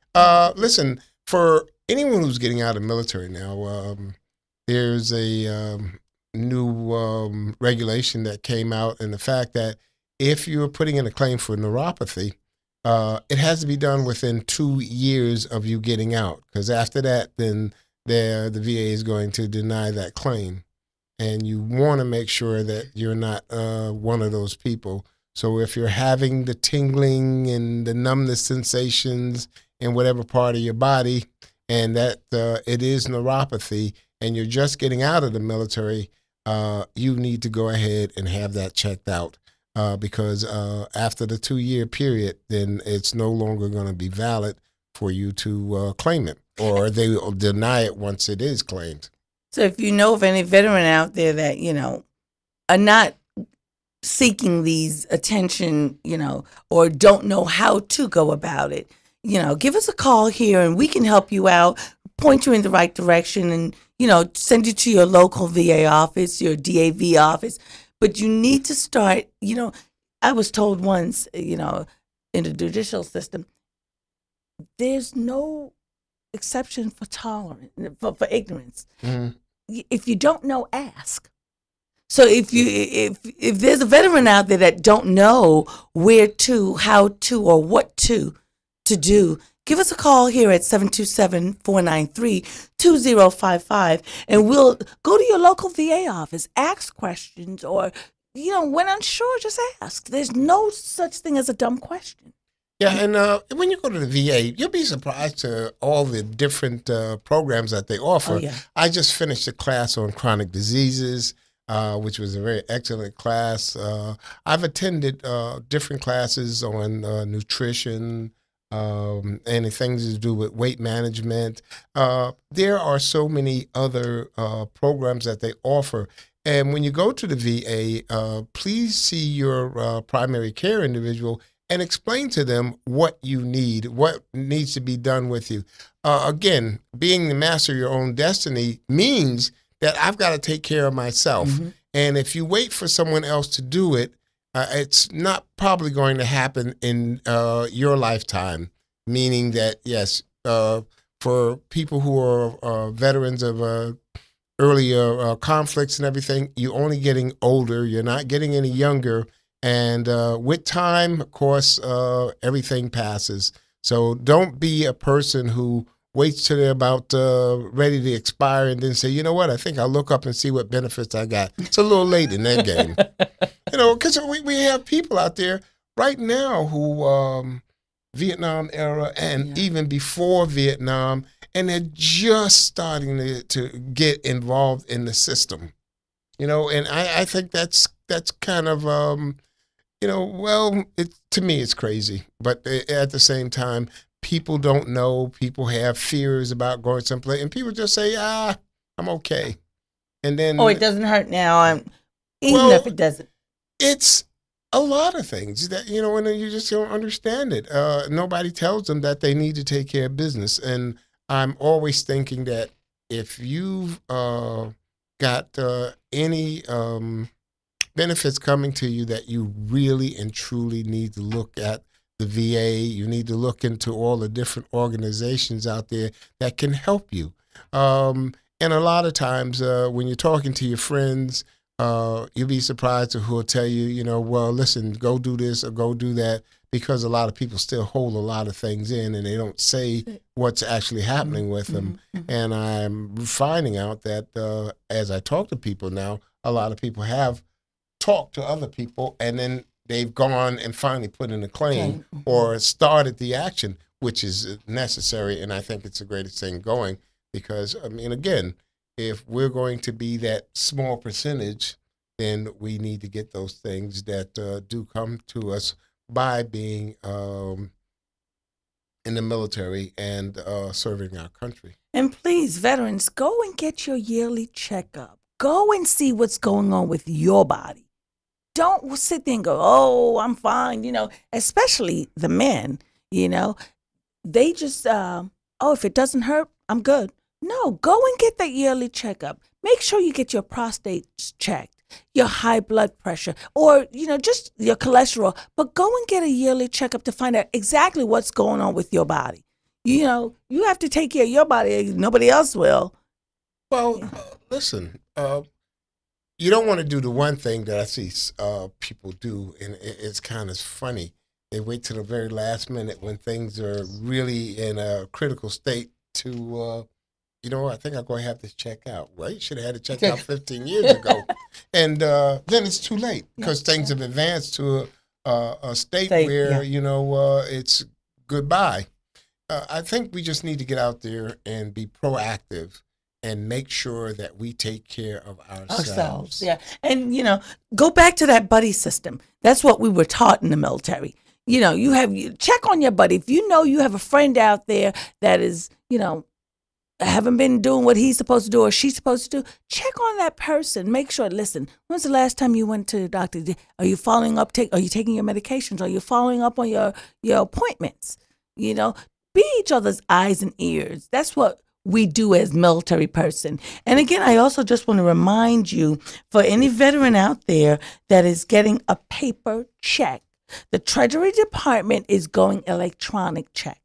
Listen, for anyone who's getting out of the military now, there's a new regulation that came out, and the fact that if you're putting in a claim for neuropathy, it has to be done within 2 years of you getting out, because after that, then the VA is going to deny that claim. And you want to make sure that you're not one of those people. So if you're having the tingling and the numbness sensations in whatever part of your body, and that it is neuropathy, and you're just getting out of the military, you need to go ahead and have that checked out. Because after the 2-year period, then it's no longer going to be valid for you to claim it, or they will deny it once it is claimed. So if you know of any veteran out there that, are not seeking these attention, or don't know how to go about it, give us a call here and we can help you out, point you in the right direction, and, send you to your local VA office, your DAV office. But you need to start, I was told once, in the judicial system, there's no exception for tolerance, for ignorance. Mm-hmm. If you don't know, ask. So if there's a veteran out there that don't know where to, how to, or what to do, give us a call here at 727-493-2055, and we'll go to your local VA office, ask questions, or, when unsure, just ask. There's no such thing as a dumb question. Yeah, and when you go to the VA, you'll be surprised to all the different programs that they offer. Oh, yeah. I just finished a class on chronic diseases, which was a very excellent class. I've attended different classes on nutrition, and things to do with weight management. There are so many other programs that they offer. And when you go to the VA, please see your primary care individual and explain to them what you need, what needs to be done with you. Again, being the master of your own destiny means that I've got to take care of myself. Mm-hmm. And if you wait for someone else to do it, it's not probably going to happen in your lifetime, meaning that, yes, for people who are veterans of earlier conflicts and everything, you're only getting older. You're not getting any younger. And with time, of course, everything passes. So don't be a person who waits till they're about ready to expire and then say, you know what, I think I'll look up and see what benefits I got. It's a little late in that game. Because we have people out there right now who Vietnam era and even before Vietnam, and they're just starting to get involved in the system. And I think that's kind of to me, it's crazy. But at the same time, people don't know. People have fears about going someplace. And people just say, I'm okay. And then... Oh, it doesn't hurt now. Even if it doesn't. It's a lot of things that, and you just don't understand it. Nobody tells them that they need to take care of business. And I'm always thinking that if you've got any... benefits coming to you that you really and truly need to look at the VA. You need to look into all the different organizations out there that can help you. And a lot of times when you're talking to your friends, you'll be surprised at who will tell you, well, listen, go do this or go do that, because a lot of people still hold a lot of things in and they don't say what's actually happening with them. Mm-hmm. And I'm finding out that as I talk to people now, a lot of people have talk to other people, and then they've gone and finally put in a claim or started the action, which is necessary. And I think it's the greatest thing going, because, again, if we're going to be that small percentage, then we need to get those things that do come to us by being in the military and serving our country. And please, veterans, go and get your yearly checkup. Go and see what's going on with your body. Don't sit there and go, oh, I'm fine. Especially the men. You know, they just, if it doesn't hurt, I'm good. No, go and get that yearly checkup. Make sure you get your prostate checked, your high blood pressure, or, just your cholesterol. But go and get a yearly checkup to find out exactly what's going on with your body. You have to take care of your body. Nobody else will. Well, listen, you don't want to do the one thing that I see people do, and it's kind of funny. They wait till the very last minute when things are really in a critical state to, I think I'm going to have this check out. Well, you should have had it checked out 15 years ago. And then it's too late because things have advanced to a state where, it's goodbye. I think we just need to get out there and be proactive and make sure that we take care of ourselves. Yeah. And, go back to that buddy system. That's what we were taught in the military. You check on your buddy. If you know you have a friend out there that is, haven't been doing what he's supposed to do or she's supposed to do, check on that person. Make sure, listen, when's the last time you went to the doctor? Are you following up? Are you taking your medications? Are you following up on your appointments? Be each other's eyes and ears. That's what we do as military person. And again, I also just want to remind you, for any veteran out there that is getting a paper check, the Treasury Department is going electronic check.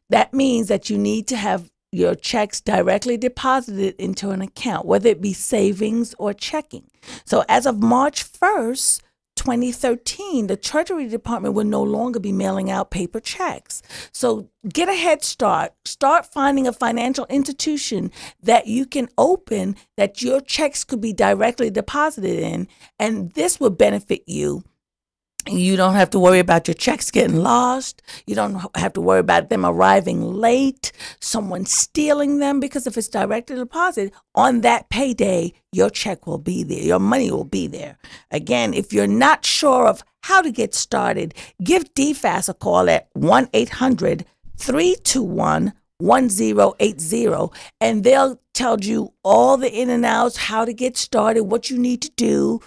That means that you need to have your checks directly deposited into an account, whether it be savings or checking. So as of March 1st, 2013, the Treasury Department will no longer be mailing out paper checks. So get a head start. Start finding a financial institution that you can open that your checks could be directly deposited in, and this will benefit you. You don't have to worry about your checks getting lost. You don't have to worry about them arriving late, someone stealing them, because if it's directly deposited on that payday, your check will be there. Your money will be there. Again, if you're not sure of how to get started, give DFAS a call at 1-800-321-1080, and they'll tell you all the in and outs, how to get started, what you need to do,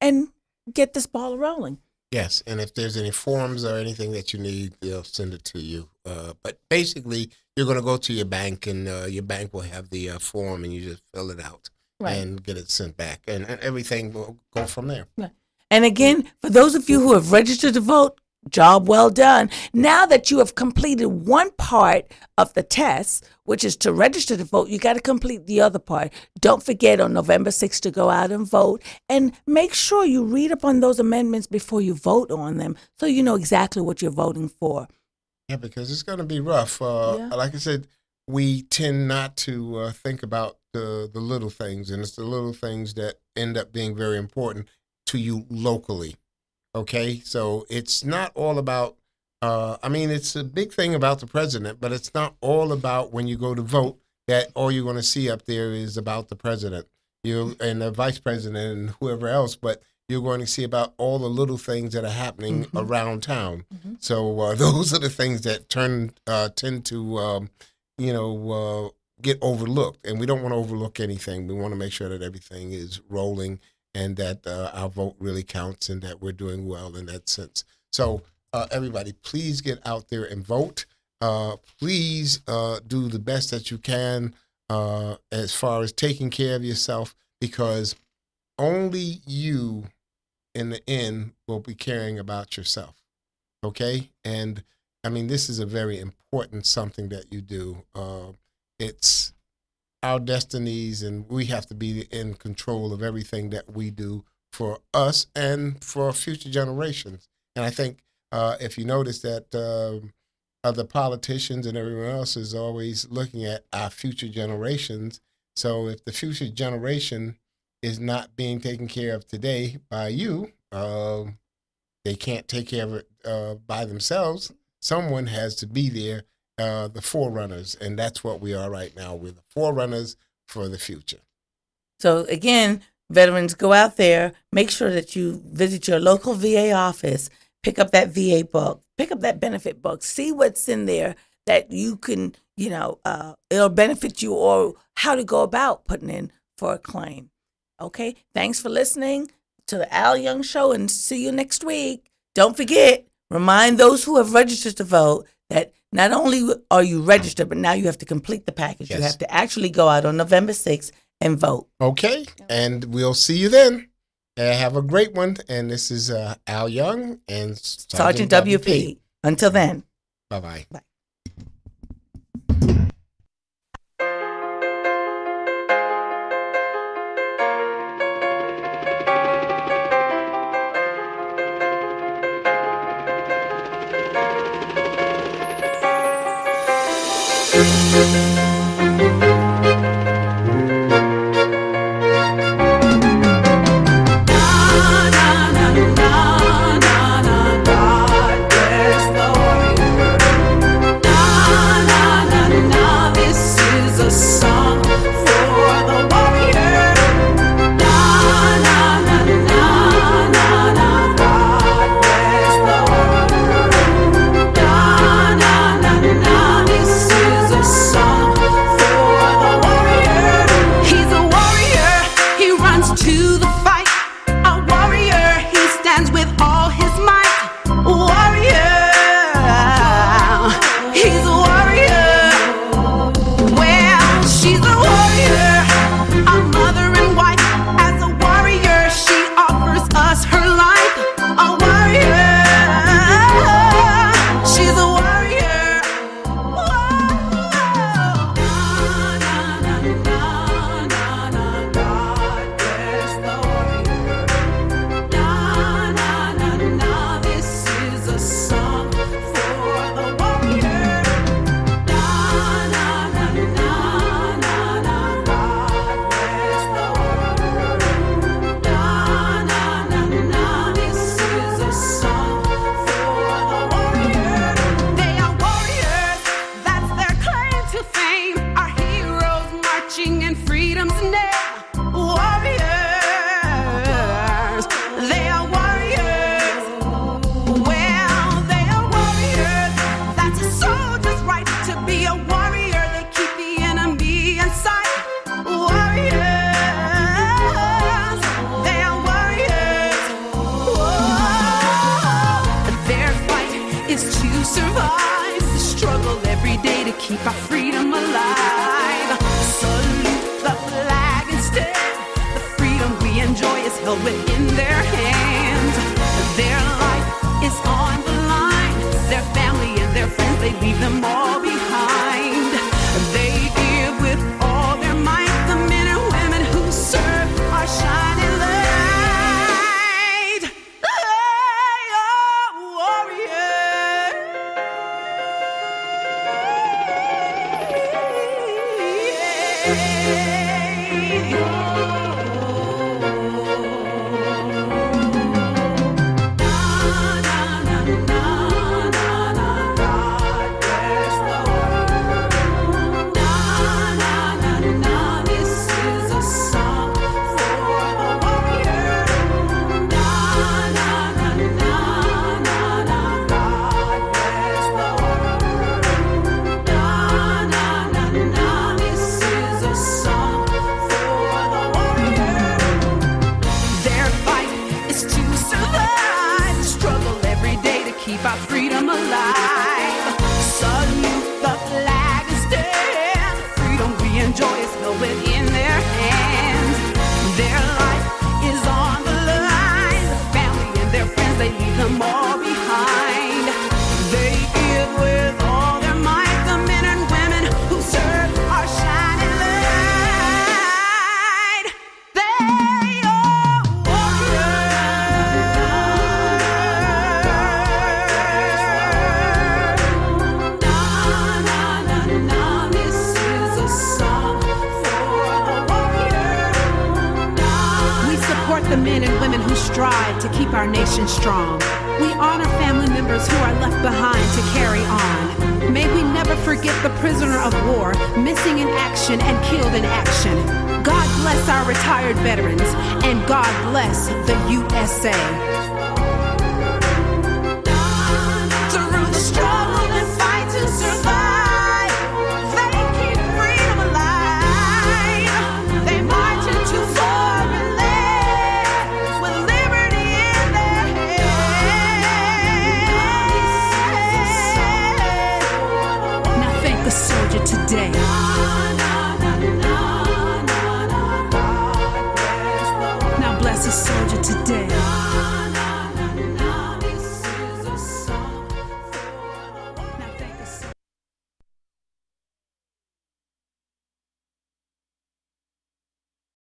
and get this ball rolling. Yes, and if there's any forms or anything that you need, they'll send it to you. But basically, you're going to go to your bank, and your bank will have the form, and you just fill it out and get it sent back, and everything will go from there. Right. And again, for those of you who have registered to vote, job well done. Now that you have completed one part of the test, which is to register to vote, you got to complete the other part. Don't forget on November 6th to go out and vote, and make sure you read up on those amendments before you vote on them so you know exactly what you're voting for. Yeah, because it's going to be rough. Like I said, we tend not to think about the little things, and it's the little things that end up being very important to you locally. Okay, so it's not all about, it's a big thing about the president, but it's not all about when you go to vote that all you're going to see up there is about the president and the vice president and whoever else, but you're going to see about all the little things that are happening around town. So those are the things that tend to, get overlooked. And we don't want to overlook anything. We want to make sure that everything is rolling and that our vote really counts and that we're doing well in that sense. So everybody, please get out there and vote. Please do the best that you can as far as taking care of yourself, because only you in the end will be caring about yourself. Okay? And this is a very important something that you do. It's our destinies, and we have to be in control of everything that we do for us and for future generations. And I think if you notice that other politicians and everyone else is always looking at our future generations. So if the future generation is not being taken care of today by you, they can't take care of it by themselves. Someone has to be there, the forerunners, and that's what we are right now. We're the forerunners for the future. So again, veterans, go out there, make sure that you visit your local VA office, pick up that VA book, pick up that benefit book, see what's in there that you can, it'll benefit you, or how to go about putting in for a claim. Okay, thanks for listening to the Al Young Show, and see you next week. Don't forget, Remind those who have registered to vote that not only are you registered, but now you have to complete the package. You Yes. have to actually go out on November 6th and vote. Okay, and we'll see you then. Have a great one. And this is Al Young and Sergeant WP. Until then. Bye-bye. Bye. To the fight, a warrior, he stands with all his might. Warrior, he's a warrior. Well, she's a warrior, a mother and wife. As a warrior, she offers us her life. A warrior, she's a warrior. This is a song for the warrior. This is a song for the warrior. They are warriors, that's their claim to fame. Our heroes marching in freedom's name. Warriors, they are warriors. Well, they are warriors. That's a soldier's right to be a warrior. They keep the enemy in sight. Warriors, they are warriors. Whoa. Their fight is to survive, the struggle every day to keep our freedom alive. Salute the flag instead. The freedom we enjoy is held within their hands. Their life is on the line. Their family and their friends, they leave them all behind. They give with all their might. The men and women who serve our shining light. They are warriors. This is a song for the warrior. God bless the warrior. This is a song for the warrior. Their fight is to survive, struggle every day to keep our freedom alive. Salute the flag and stand. Freedom we enjoy is held within their hands. Their life is on the line. The family and their friends, they leave them all behind. They give with all their might. The men and women who serve our shining light. They are warriors. This is a song for the warrior. We support the men and women who strive to keep our nation strong. We honor family members who are left behind to carry on. May we never forget the prisoner of war, missing in action and killed in action. God bless our retired veterans, and God bless the USA. Through the struggle.